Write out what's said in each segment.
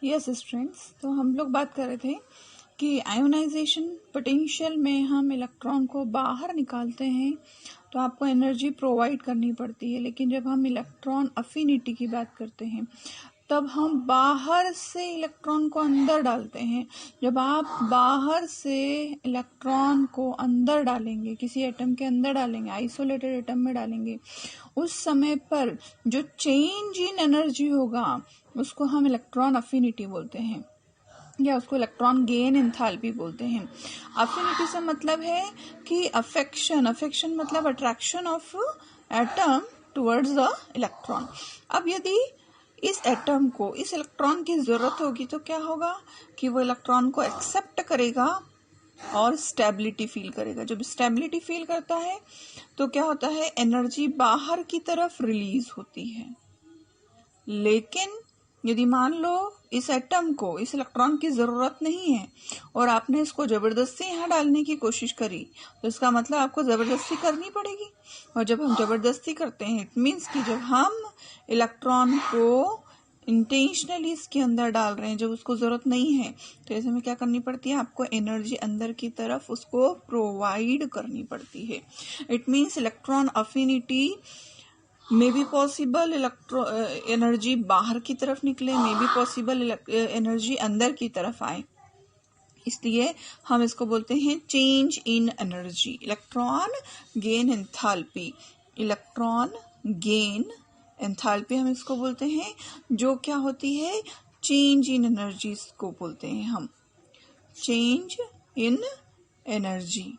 Yes students, तो हम लोग बात कर रहे थे कि आयोनाइजेशन पोटेंशियल में हम इलेक्ट्रॉन को बाहर निकालते हैं तो आपको एनर्जी प्रोवाइड करनी पड़ती है, लेकिन जब हम इलेक्ट्रॉन अफिनिटी की बात करते हैं तब हम बाहर से इलेक्ट्रॉन को अंदर डालते हैं। जब आप बाहर से इलेक्ट्रॉन को अंदर डालेंगे, किसी एटम के अंदर डालेंगे, आइसोलेटेड एटम में डालेंगे, उस समय पर जो चेंज इन एनर्जी होगा उसको हम इलेक्ट्रॉन अफिनिटी बोलते हैं, या उसको इलेक्ट्रॉन गेन एंथैल्पी बोलते हैं। अफिनिटी से मतलब है कि अफेक्शन मतलब attraction of atom towards the electron. अब यदि इस एटम को इस इलेक्ट्रॉन की जरूरत होगी तो क्या होगा कि वो इलेक्ट्रॉन को एक्सेप्ट करेगा और स्टेबिलिटी फील करेगा। जब स्टेबिलिटी फील करता है तो क्या होता है, एनर्जी बाहर की तरफ रिलीज होती है। लेकिन यदि मान लो इस एटम को इस इलेक्ट्रॉन की जरूरत नहीं है और आपने इसको जबरदस्ती यहाँ डालने की कोशिश करी, तो इसका मतलब आपको जबरदस्ती करनी पड़ेगी। और जब हम जबरदस्ती करते हैं, इट मीन्स कि जब हम इलेक्ट्रॉन को इंटेंशनली इसके अंदर डाल रहे हैं जब उसको जरूरत नहीं है, तो ऐसे में क्या करनी पड़ती है, आपको एनर्जी अंदर की तरफ उसको प्रोवाइड करनी पड़ती है। It means electron affinity may be possible energy बाहर की तरफ निकले, मे बी पॉसिबल एनर्जी अंदर की तरफ आए। इसलिए हम इसको बोलते हैं change in energy, electron gain enthalpy. Electron gain enthalpy हम इसको बोलते हैं, जो क्या होती है, चेंज इन एनर्जी को बोलते हैं हम, change in energy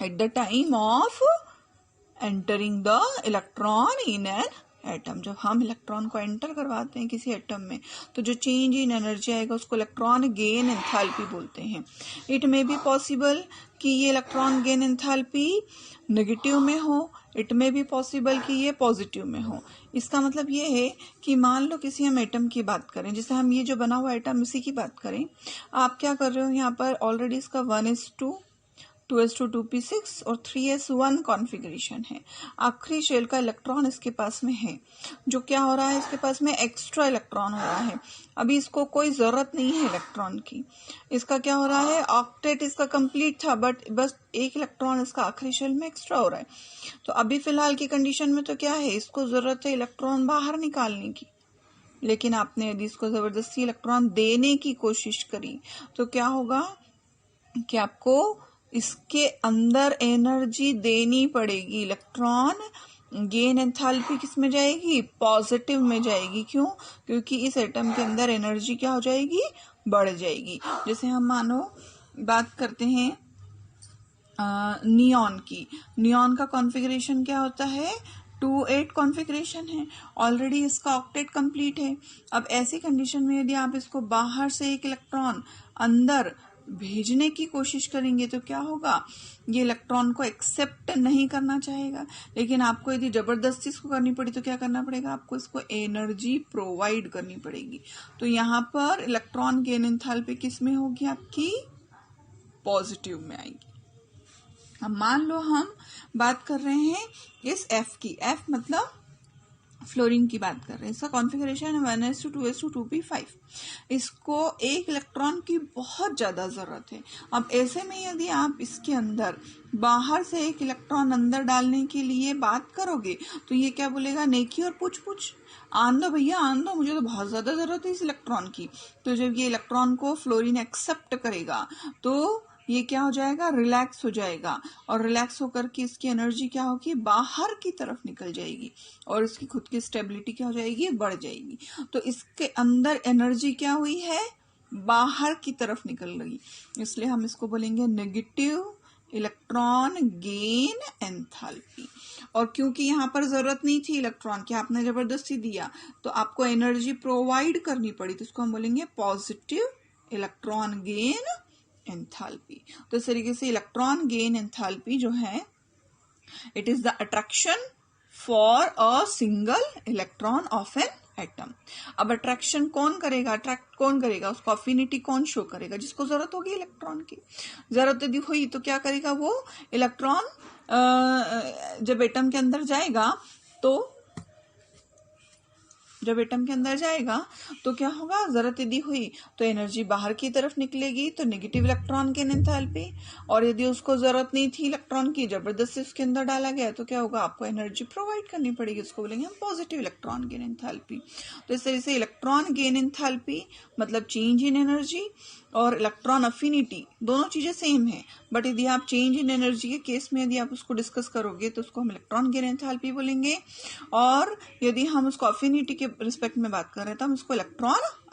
at the time of entering the electron in an atom. जब हम इलेक्ट्रॉन को एंटर करवाते हैं किसी एटम में तो जो चेंज इन एनर्जी आएगा उसको इलेक्ट्रॉन गेन एंथैल्पी बोलते हैं। इट मे बी पॉसिबल कि ये इलेक्ट्रॉन गेन एंथैल्पी नेगेटिव में हो, इट मे बी पॉसिबल कि ये पॉजिटिव में हो। इसका मतलब ये है कि मान लो किसी हम एटम की बात करें, जैसे हम ये जो बना हुआ एटम इसी की बात करें, आप क्या कर रहे हो, यहाँ पर ऑलरेडी इसका 1:2 2s2 2p6 और 3s1 कॉन्फ़िगरेशन है। आखिरी शेल का इलेक्ट्रॉन इसके पास में है, जो क्या हो रहा है, इसके पास में एक्स्ट्रा इलेक्ट्रॉन हो रहा है। अभी इसको कोई जरूरत नहीं है इलेक्ट्रॉन की। इसका क्या हो रहा है, ऑक्टेट इसका कंप्लीट था, बट बस एक इलेक्ट्रॉन इसका आखिरी शेल में एक्स्ट्रा हो रहा है। तो अभी फिलहाल की कंडीशन में तो क्या है, इसको जरूरत है इलेक्ट्रॉन बाहर निकालने की, लेकिन आपने यदि इसको जबरदस्ती इलेक्ट्रॉन देने की कोशिश करी तो क्या होगा कि आपको इसके अंदर एनर्जी देनी पड़ेगी। इलेक्ट्रॉन गेन एंथैल्पी किस में जाएगी, पॉजिटिव में जाएगी। क्यों, क्योंकि इस एटम के अंदर एनर्जी क्या हो जाएगी, बढ़ जाएगी। जैसे हम मानो बात करते हैं नियॉन की, नियॉन का कॉन्फ़िगरेशन क्या होता है, 2-8 कॉन्फ़िगरेशन है, ऑलरेडी इसका ऑक्टेट कंप्लीट है। अब ऐसी कंडीशन में यदि आप इसको बाहर से एक इलेक्ट्रॉन अंदर भेजने की कोशिश करेंगे तो क्या होगा, ये इलेक्ट्रॉन को एक्सेप्ट नहीं करना चाहेगा। लेकिन आपको यदि जबरदस्ती इसको करनी पड़ी तो क्या करना पड़ेगा, आपको इसको एनर्जी प्रोवाइड करनी पड़ेगी। तो यहाँ पर इलेक्ट्रॉन गेन एंथैल्पी किस में होगी, आपकी पॉजिटिव में आएगी। अब मान लो हम बात कर रहे हैं इस F की, F मतलब फ्लोरीन की बात कर रहे हैं। इसका कॉन्फ़िगरेशन है 1s2 2s2 2p5। इसको एक इलेक्ट्रॉन की बहुत ज्यादा जरूरत है। अब ऐसे में यदि आप इसके अंदर बाहर से एक इलेक्ट्रॉन अंदर डालने के लिए बात करोगे तो ये क्या बोलेगा, नेकी और पूछ पूछ, आन दो भैया आन दो, मुझे तो बहुत ज्यादा जरूरत है इस इलेक्ट्रॉन की। तो जब ये इलेक्ट्रॉन को फ्लोरीन एक्सेप्ट करेगा तो ये क्या हो जाएगा, रिलैक्स हो जाएगा, और रिलैक्स होकर के इसकी एनर्जी क्या होगी, बाहर की तरफ निकल जाएगी और इसकी खुद की स्टेबिलिटी क्या हो जाएगी, बढ़ जाएगी। तो इसके अंदर एनर्जी क्या हुई है, बाहर की तरफ निकल गई, इसलिए हम इसको बोलेंगे नेगेटिव इलेक्ट्रॉन गेन एंथैल्पी। और क्योंकि यहाँ पर जरूरत नहीं थी इलेक्ट्रॉन की, आपने जबरदस्ती दिया तो आपको एनर्जी प्रोवाइड करनी पड़ी, तो इसको हम बोलेंगे पॉजिटिव इलेक्ट्रॉन गेन एंथैल्पी। तो इस तरीके से इलेक्ट्रॉन गेन एंथैल्पी जो है, it is the attraction for a single electron of an atom. अब अट्रैक्शन कौन करेगा, अट्रैक्ट कौन करेगा, उसको अफिनिटी कौन शो करेगा, जिसको जरूरत होगी इलेक्ट्रॉन की। जरूरत यदि हुई तो क्या करेगा, वो इलेक्ट्रॉन जब एटम के अंदर जाएगा तो जब एटम के अंदर जाएगा तो क्या होगा, जरूरत यदि हुई तो एनर्जी बाहर की तरफ निकलेगी, तो नेगेटिव इलेक्ट्रॉन गेन एंथैल्पी। और यदि उसको जरूरत नहीं थी इलेक्ट्रॉन की, जबरदस्ती उसके अंदर डाला गया, तो क्या होगा, आपको एनर्जी प्रोवाइड करनी पड़ेगी, उसको बोलेंगे हम पॉजिटिव इलेक्ट्रॉन गेन एंथैल्पी। तो इस तरह से इलेक्ट्रॉन गेन एंथैल्पी मतलब चेंज इन एनर्जी, और इलेक्ट्रॉन अफिनिटी दोनों चीजें सेम है, बट यदि आप चेंज इन एनर्जी के केस में यदि आप उसको डिस्कस करोगे तो उसको हम इलेक्ट्रॉन गेन एंथैल्पी बोलेंगे, और यदि हम उसको अफिनिटी के रिस्पेक्ट में बात कर रहे हैं तो हम उसको इलेक्ट्रॉन